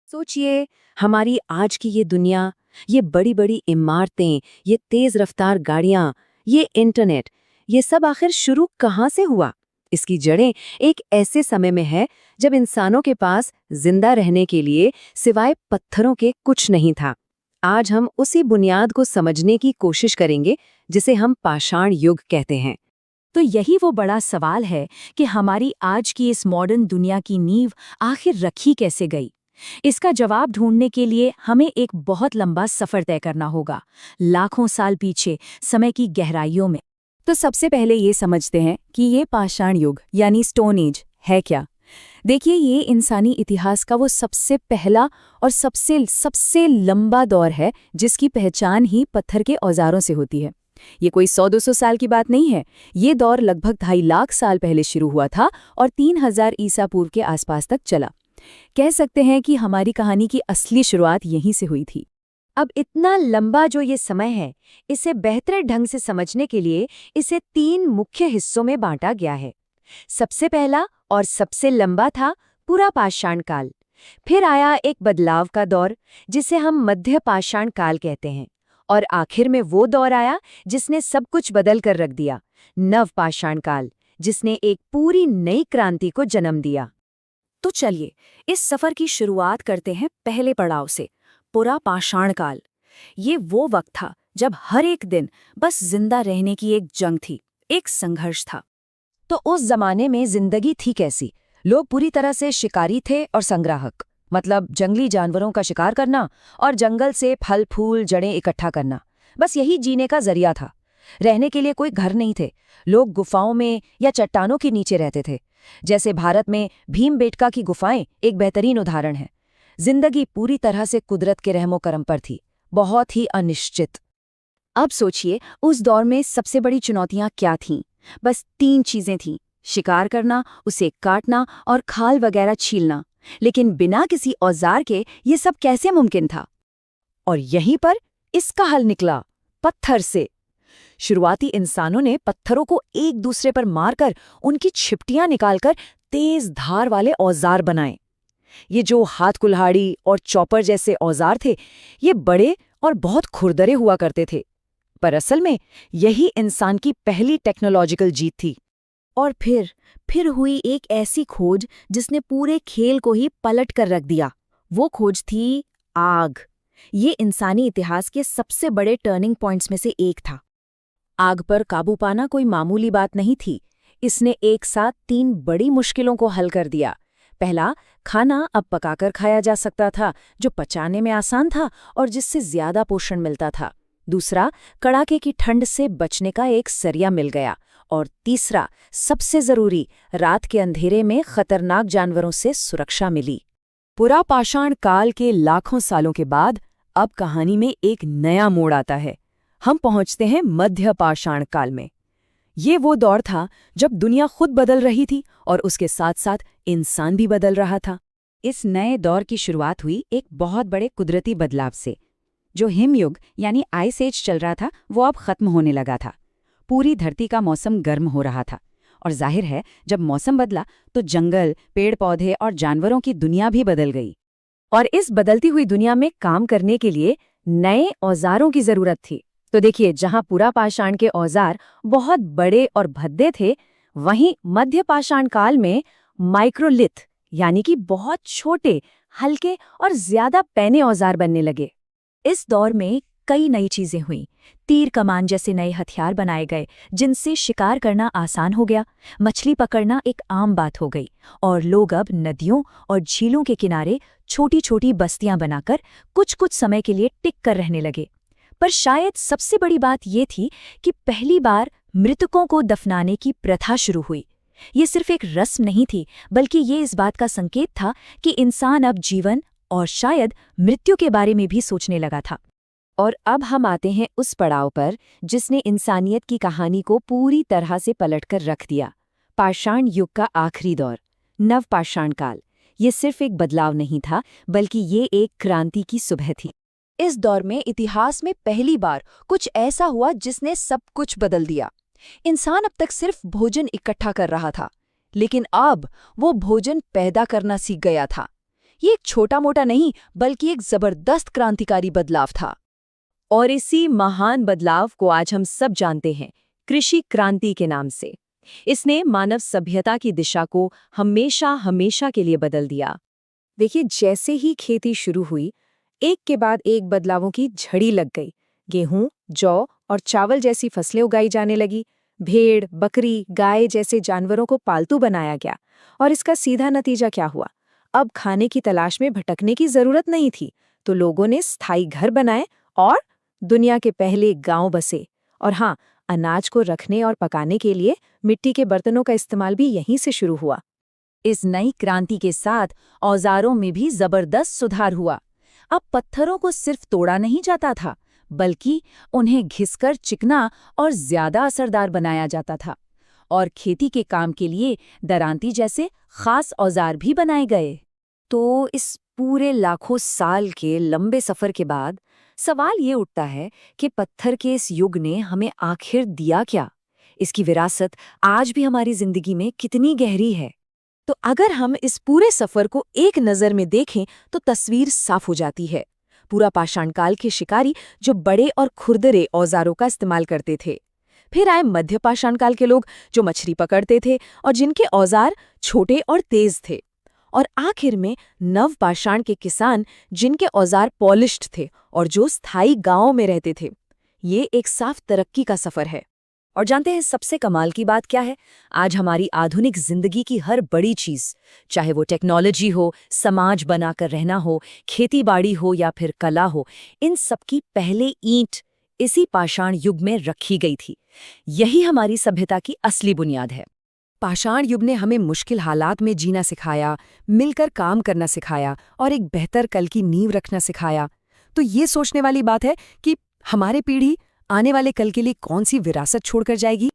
सोचिए, हमारी आज की ये दुनिया, ये बड़ी बड़ी इमारतें, ये तेज रफ्तार गाड़ियां, ये इंटरनेट, ये सब आखिर शुरू कहाँ से हुआ? इसकी जड़ें एक ऐसे समय में है जब इंसानों के पास जिंदा रहने के लिए सिवाय पत्थरों के कुछ नहीं था। आज हम उसी बुनियाद को समझने की कोशिश करेंगे जिसे हम पाषाण युग कहते हैं। तो यही वो बड़ा सवाल है कि हमारी आज की इस मॉडर्न दुनिया की नींव आखिर रखी कैसे गई। इसका जवाब ढूंढने के लिए हमें एक बहुत लंबा सफर तय करना होगा, लाखों साल पीछे समय की गहराइयों में। तो सबसे पहले ये समझते हैं कि ये पाषाण युग यानी स्टोन एज है क्या। देखिए, ये इंसानी इतिहास का वो सबसे पहला और सबसे सबसे लंबा दौर है जिसकी पहचान ही पत्थर के औजारों से होती है। ये कोई 100-200 साल की बात नहीं है। ये दौर लगभग 2.5 लाख साल पहले शुरू हुआ था और 3000 ईसा पूर्व के आसपास तक चला। कह सकते हैं कि हमारी कहानी की असली शुरुआत यहीं से हुई थी। अब इतना लंबा जो ये समय है, इसे बेहतर ढंग से समझने के लिए इसे 3 मुख्य हिस्सों में बांटा गया है। सबसे पहला और सबसे लंबा था पूरा पाषाण काल। फिर आया एक बदलाव का दौर जिसे हम मध्य पाषाण काल कहते हैं, और आखिर में वो दौर आया जिसने सब कुछ बदल कर रख दिया, नव पाषाण काल, जिसने एक पूरी नई क्रांति को जन्म दिया। तो चलिए इस सफर की शुरुआत करते हैं पहले पड़ाव से, पूरा पाषाण काल। ये वो वक्त था जब हर एक दिन बस जिंदा रहने की एक जंग थी, एक संघर्ष था। तो उस जमाने में जिंदगी थी कैसी? लोग पूरी तरह से शिकारी थे और संग्राहक, मतलब जंगली जानवरों का शिकार करना और जंगल से फल फूल जड़ें इकट्ठा करना, बस यही जीने का जरिया था। रहने के लिए कोई घर नहीं थे। लोग गुफाओं में या चट्टानों के नीचे रहते थे। जैसे भारत में भीमबेटका की गुफाएं एक बेहतरीन उदाहरण है। जिंदगी पूरी तरह से कुदरत के रहमो करम पर थी, बहुत ही अनिश्चित। अब सोचिए, उस दौर में सबसे बड़ी चुनौतियां क्या थीं? बस 3 चीजें थीं: शिकार करना, उसे काटना और खाल वगैरह छीलना। लेकिन बिना किसी औजार के ये सब कैसे मुमकिन था? और यहीं पर इसका हल निकला, पत्थर से। शुरुआती इंसानों ने पत्थरों को एक दूसरे पर मारकर उनकी छिपटियां निकालकर तेज धार वाले औजार बनाए। ये जो हाथ कुल्हाड़ी और चॉपर जैसे औजार थे, ये बड़े और बहुत खुरदरे हुआ करते थे, पर असल में यही इंसान की पहली टेक्नोलॉजिकल जीत थी। और फिर हुई एक ऐसी खोज जिसने पूरे खेल को ही पलट कर रख दिया। वो खोज थी आग। ये इंसानी इतिहास के सबसे बड़े टर्निंग पॉइंट्स में से एक था। आग पर काबू पाना कोई मामूली बात नहीं थी। इसने एक साथ 3 बड़ी मुश्किलों को हल कर दिया। पहला, खाना अब पकाकर खाया जा सकता था, जो पचाने में आसान था और जिससे ज्यादा पोषण मिलता था। दूसरा, कड़ाके की ठंड से बचने का एक जरिया मिल गया। और तीसरा, सबसे जरूरी, रात के अंधेरे में खतरनाक जानवरों से सुरक्षा मिली। पूरा पाषाण काल के लाखों सालों के बाद अब कहानी में एक नया मोड़ आता है। हम पहुंचते हैं मध्य पाषाण काल में। ये वो दौर था जब दुनिया खुद बदल रही थी और उसके साथ साथ इंसान भी बदल रहा था। इस नए दौर की शुरुआत हुई एक बहुत बड़े कुदरती बदलाव से। जो हिमयुग यानी आइस एज चल रहा था, वो अब खत्म होने लगा था। पूरी धरती का मौसम गर्म हो रहा था, और जाहिर है जब मौसम बदला तो जंगल, पेड़ पौधे और जानवरों की दुनिया भी बदल गई। और इस बदलती हुई दुनिया में काम करने के लिए नए औजारों की जरूरत थी। तो देखिए, जहां पूरा पाषाण के औजार बहुत बड़े और भद्दे थे, वहीं मध्य पाषाण काल में माइक्रोलिथ यानी कि बहुत छोटे, हल्के और ज्यादा पैने औजार बनने लगे। इस दौर में कई नई चीजें हुईं। तीर कमान जैसे नए हथियार बनाए गए जिनसे शिकार करना आसान हो गया। मछली पकड़ना एक आम बात हो गई और लोग अब नदियों और झीलों के किनारे छोटी छोटी बस्तियां बनाकर कुछ कुछ समय के लिए टिक कर रहने लगे। पर शायद सबसे बड़ी बात ये थी कि पहली बार मृतकों को दफनाने की प्रथा शुरू हुई। ये सिर्फ एक रस्म नहीं थी, बल्कि ये इस बात का संकेत था कि इंसान अब जीवन और शायद मृत्यु के बारे में भी सोचने लगा था। और अब हम आते हैं उस पड़ाव पर जिसने इंसानियत की कहानी को पूरी तरह से पलटकर रख दिया, पाषाण युग का आखिरी दौर, नव पाषाण काल। ये सिर्फ एक बदलाव नहीं था, बल्कि ये एक क्रांति की सुबह थी। इस दौर में इतिहास में पहली बार कुछ ऐसा हुआ जिसने सब कुछ बदल दिया। इंसान अब तक सिर्फ भोजन इकट्ठा कर रहा था, लेकिन अब वो भोजन पैदा करना सीख गया था। ये एक छोटा मोटा नहीं बल्कि एक जबरदस्त क्रांतिकारी बदलाव था। और इसी महान बदलाव को आज हम सब जानते हैं, कृषि क्रांति के नाम से। इसने मानव सभ्यता की दिशा को हमेशा हमेशा के लिए बदल दिया। देखिए, जैसे ही खेती शुरू हुई, एक के बाद एक बदलावों की झड़ी लग गई। गेहूं, जौ और चावल जैसी फसलें उगाई जाने लगी। भेड़, बकरी, गाय जैसे जानवरों को पालतू बनाया गया। और इसका सीधा नतीजा क्या हुआ? अब खाने की तलाश में भटकने की जरूरत नहीं थी, तो लोगों ने स्थायी घर बनाए और दुनिया के पहले गांव बसे। और हाँ, अनाज को रखने और पकाने के लिए मिट्टी के बर्तनों का इस्तेमाल भी यहीं से शुरू हुआ। इस नई क्रांति के साथ औजारों में भी जबरदस्त सुधार हुआ। अब पत्थरों को सिर्फ तोड़ा नहीं जाता था, बल्कि उन्हें घिसकर चिकना और ज्यादा असरदार बनाया जाता था। और खेती के काम के लिए दरांती जैसे खास औजार भी बनाए गए। तो इस पूरे लाखों साल के लंबे सफर के बाद सवाल ये उठता है कि पत्थर के इस युग ने हमें आखिर दिया क्या? इसकी विरासत आज भी हमारी जिंदगी में कितनी गहरी है? तो अगर हम इस पूरे सफर को एक नज़र में देखें तो तस्वीर साफ हो जाती है। पूरा पाषाण काल के शिकारी जो बड़े और खुरदरे औजारों का इस्तेमाल करते थे। फिर आए मध्य पाषाण काल के लोग जो मछली पकड़ते थे और जिनके औजार छोटे और तेज थे। और आखिर में नव पाषाण के किसान जिनके औजार पॉलिश्ड थे और जो स्थायी गांवों में रहते थे। ये एक साफ तरक्की का सफर है। और जानते हैं सबसे कमाल की बात क्या है? आज हमारी आधुनिक जिंदगी की हर बड़ी चीज, चाहे वो टेक्नोलॉजी हो, समाज बनाकर रहना हो, खेती बाड़ी हो या फिर कला हो, इन सबकी पहले ईंट इसी पाषाण युग में रखी गई थी। यही हमारी सभ्यता की असली बुनियाद है। पाषाण युग ने हमें मुश्किल हालात में जीना सिखाया, मिलकर काम करना सिखाया और एक बेहतर कल की नींव रखना सिखाया। तो ये सोचने वाली बात है कि हमारी पीढ़ी आने वाले कल के लिए कौन सी विरासत छोड़कर जाएगी।